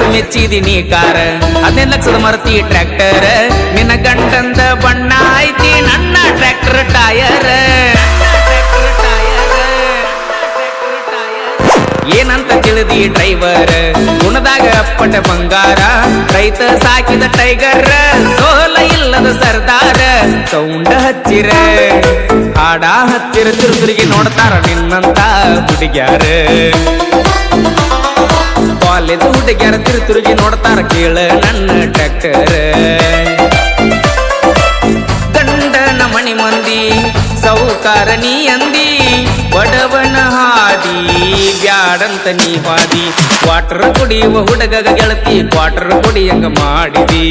ಮನಸ್ಸು ಮೆಚ್ಚಿದಿನಿ ಕಾರ 15 ಲಕ್ಷದ ಮರತಿ ಟ್ರ್ಯಾಕ್ಟರ್ ನಿನ್ನ ಗಂಟಂದ ಬಣ್ಣ ಐತಿ ನನ್ನ ಟ್ರ್ಯಾಕ್ಟರ್ ಟಯರ್ ಏನಂತ ತಿಳಿದಿ ಡ್ರೈವರ್ ಗುಣದಾಗ ಅಪ್ಪಟ ಬಂಗಾರ ರೈತ ಸಾಕಿದ ಟೈಗರ್ ಸೋಲ ಇಲ್ಲದ ಸರ್ದಾರ ಸೌಂಡ ಹಚ್ಚಿರ ಹಾಡ ಹಚ್ಚಿರ ತಿರುಗಿ ನೋಡ್ತಾರ ನಿನ್ನಂತ ಹುಡುಗ್ಯಾರ ಕಾಲೇಜ್ ಹುಡುಗ್ಯಾರ ತಿರುಗಿ ನೋಡ್ತಾರ ಕೇಳ ನನ್ನ ಟ್ರ್ಯಾಕ್ಟರ್ ಗಂಡನ ಮಣಿ ಮಂದಿ ಸೌಕಾರ ನೀ ಅಂದಿ ಬಡವನ ಹಾದಿ ಬ್ಯಾಡಂತ ನೀ ಹಾದಿ ಕ್ವಾರ್ಟರ್ ಕುಡಿಯುವ ಹುಡುಗ ಗೆಳತಿ ಕ್ವಾರ್ಟರ್ ಕುಡಿಯಂಗ ಮಾಡಿದಿ